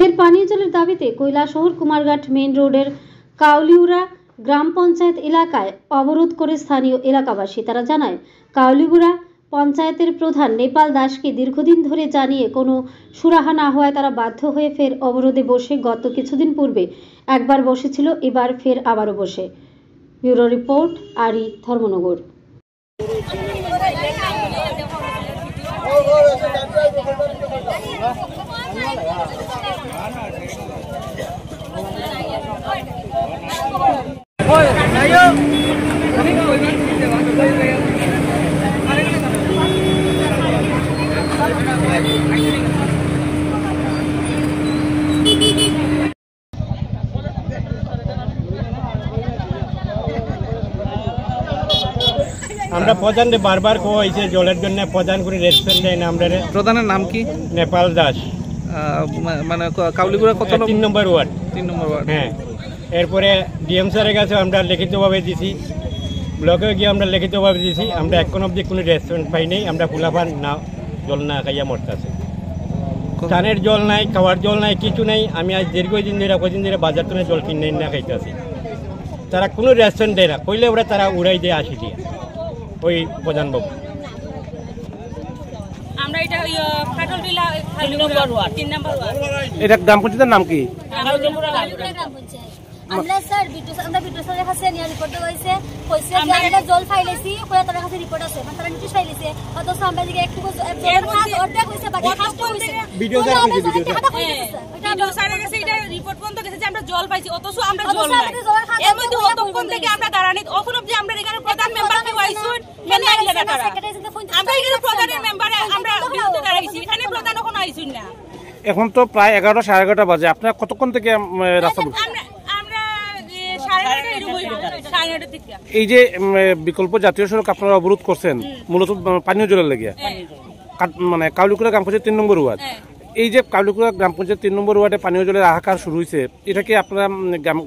ফের পানীয় জলের দাবিতে কৈলাসহর কুমারঘাট মেইন রোডের কাউলিউরা গ্রাম পঞ্চায়েত এলাকায় অবরোধ করে স্থানীয় এলাকাবাসী। তারা জানায়, কাউলিগুড়া পঞ্চায়েতের প্রধান নেপাল দাসকে দীর্ঘদিন ধরে জানিয়ে কোনো সুরাহা না হওয়ায় তারা বাধ্য হয়ে ফের অবরোধে বসে গত কিছুদিন পূর্বে একবার বসেছিল, এবার ফের আবারও বসে। ব্যুরো রিপোর্ট, আরি, ধর্মনগর। আমরা প্রধানকে বারবার কোয়া হয়েছে জলের জন্য, প্রধান করে রেস্টুরেন্ট দেয় না। আমরা প্রধানের নাম কি? নেপাল দাস। মানে কাউলিগুড়া কত 3 নম্বর ওয়ার্ড? 3 নম্বর ওয়ার্ড। হ্যাঁ, এরপরে ডিএম স্যারের কাছে আমরা লিখিতভাবে দিছি, ব্লকে গিয়ে আমরা লিখিতভাবে দিছি। আমরা এখন অবধি কোনো রেস্টুরেন্ট পাই নাই। আমরা ফুলাফান না জল না খাইয়া মরতেছে। স্নানের জল নাই, খাওয়ার জল নাই, কিছু নাই। আমি আজ দীর্ঘদিন ধরে কদিন ধরে বাজার থেকে জল কিনে না খাইতেছি। তারা কোনো রেস্টুরেন্ট দেয় না, কইলে ওরা তারা উড়াই দিয়ে আসি দিয়ে ওই প্রধানবাবু। আমরা এটা ফাটলবিলা 3 নম্বর ওয়ার্ড। এটা গ্রাম পঞ্চায়েতের নাম কি? আমরা স্যার আমরা বিদ্যুতের কাছে নিয়ে রিপোর্ট হইছে, কইছে যে আমরা জল ফাইলেছি, কইয়া তার কাছে রিপোর্ট আছে, মানে তারা নিতে ফাইলেছে। অথচ আমরা দিকে একটু জল খাস অর্ধেক হইছে, বাকি খাসটা হইছে। ভিডিও স্যার কইছে, ভিডিও স্যারের কাছে এটা রিপোর্ট পর্যন্ত গেছে যে আমরা জল পাইছি, অথচ আমরা জল নাই। এর মধ্যে অতক্ষণ থেকে আমরা দাঁড়ানি, এখন অবধি আমরা এখানে প্রধান মেম্বার কে আইছুন, মেনে আইলে না তারা। আমরা এখানে প্রধানের মেম্বারে আমরা বিরুদ্ধে দাঁড়াইছি, এখানে প্রধান এখন আইছুন না। এখন তো প্রায় 11টা সাড়ে 11টা বাজে। আপনারা কতক্ষণ থেকে রাস্তা? এই যে বিকল্প জাতীয় সড়ক আপনারা অবরোধ করছেন মূলত পানীয় জলের লেগে, মানে কাউলিগুড়া গ্রাম পঞ্চায়েত 3 নম্বর ওয়ার্ড। এই যে কাউলিগুড়া গ্রাম পঞ্চায়েত 3 নম্বর ওয়ার্ডে পানীয় জলের হাহাকার শুরু হয়েছে, এটা কি আপনারা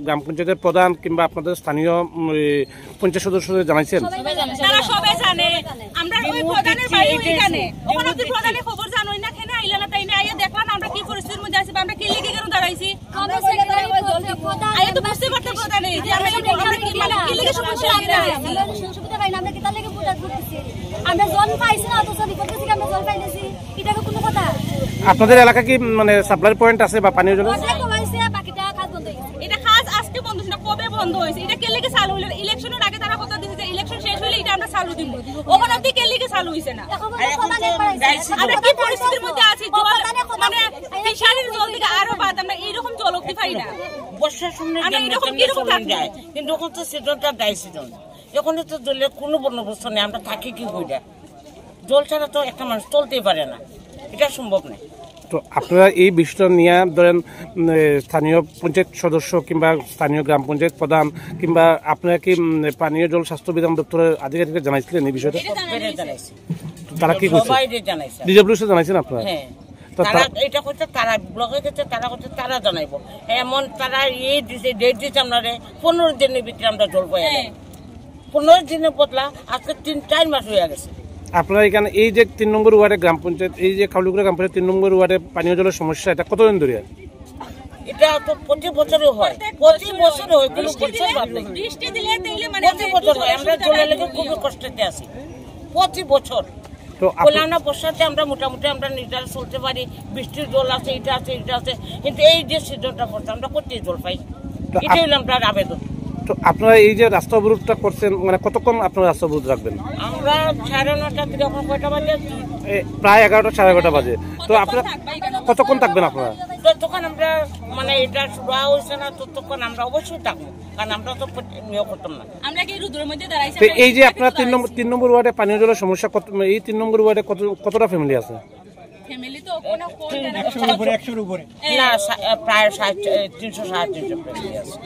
গ্রাম পঞ্চায়েতের প্রধান কিংবা আপনাদের স্থানীয় পঞ্চায়েত সদস্যদের জানাইছেন? তারা সবাই জানে। আমরা ওই প্রধানের বাড়ি ওইখানে, ওখানে কি প্রধানের খবর জানোই না? কেন আইলা না? তাই না আইয়া দেখলাম আমরা কি পরিস্থিতির মধ্যে আছি, আমরা কি লিখে কেন দাঁড়াইছি। আমরা সেক্রেটারি প্রধান আইয়া তো বুঝতে পারতে প্রধানে যে আমরা কি মানে কি লিখে সমস্যা হয়ে গেছে। আমরা সুবিধা পাই না, আমরা কি তার লাগি বুটাত করতেছি। আমরা জল পাইছি না, অথচ রিপোর্ট থেকে আমরা জল পাইলেছি, এটা কি কোনো কথা? আপনাদের এলাকা কি মানে সাপ্লাই পয়েন্ট আছে বা পানীয় জলের? বাকিটা খাস বন্ধ হয়ে গেছে। এটা খাস আজকে বন্ধ হইছে না, কবে বন্ধ হইছে? এটা কে লিখে চালু হইলো? ইলেকশনের আগে তারা কথা দিয়েছে যে ইলেকশন শেষ হইলে এটা আমরা চালু দিব। ওখানে অবধি কে লিখে চালু হইছে না। আমরা কি পরিস্থিতির মধ্যে আছি? মানে ফিশারির জল থেকে আরো বাদ আমরা এইরকম জল অবধি পাই না। বর্ষার সময় যায়, কিন্তু ওখানে তো সিজনটা ডাই সিজন, এখানে তো জলের কোনো বন্দোবস্ত নেই। আমরা থাকি কি কইরা? জল ছাড়া তো একটা মানুষ চলতেই পারে না, এটা সম্ভব নয়। তো আপনারা এই বিষয়টা নিয়ে ধরেন স্থানীয় পঞ্চায়েত সদস্য কিংবা স্থানীয় গ্রাম পঞ্চায়েত প্রধান কিংবা আপনারা কি পানীয় জল স্বাস্থ্য বিধান দপ্তরের আধিকারিকদের জানাইছিলেন এই বিষয়টা? তারা কি করছে? ডিডব্লিউসি জানাইছেন আপনারা? হ্যাঁ, তারা এটা করছে, তারা ব্লকে গেছে, তারা করছে, তারা জানাইবো। এমন তারা এই দিছে ডেট দিচ্ছে আমরা 15 দিনের ভিতরে আমরা জল পাই। 15 দিনের বদলা আজকে 3-4 মাস হয়ে গেছে। আপনারা এখানে এই যে 3 নম্বর ওয়ার্ডে গ্রাম পঞ্চায়েত, এই যে কাউলিগুড়া গ্রাম পঞ্চায়েত 3 নম্বর ওয়ার্ডে পানীয় জলের সমস্যা, এটা কতদিন ধরে? এটা তো প্রতি বছরই হয়, প্রতি বছর হয়, কোনো বছর বাদ নেই। বৃষ্টি দিলে তাইলে মানে প্রতি বছর হয়। আমরা জলের লেগে খুব কষ্টতে আছি প্রতি বছর। তো আমরা বর্ষাতে আমরা মোটামুটি আমরা নিজেরা চলতে পারি, বৃষ্টির জল আছে, এটা আছে, এটা আছে, কিন্তু এই যে সিজনটা পড়ছে আমরা কোথায় জল পাই? এটাই হলো আপনার আবেদন। তো আপনারা এই যে রাস্তা অবরোধটা করছেন, মানে কতক্ষণ আপনারা রাস্তা অবরোধ রাখবেন? আমরা 9:30 থেকে এখন কয়টা বাজে? প্রায় 11টা সাড়ে 11টা বাজে। তো আপনারা কতক্ষণ থাকবেন? আপনারা যতক্ষণ আমরা মানে এটা শুরু হয়েছে না ততক্ষণ আমরা অবশ্যই থাকবো, কারণ আমরা তো নিয়ে করতাম না। আমরা কি রুদ্রের মধ্যে দাঁড়াইছি? এই যে আপনারা 3 নম্বর ওয়ার্ডে পানীয় জলের সমস্যা, এই 3 নম্বর ওয়ার্ডে কতটা ফ্যামিলি আছে? ফ্যামিলি তো কোনো 100 উপরে না, প্রায় 300-350 ফ্যামিলি আছে।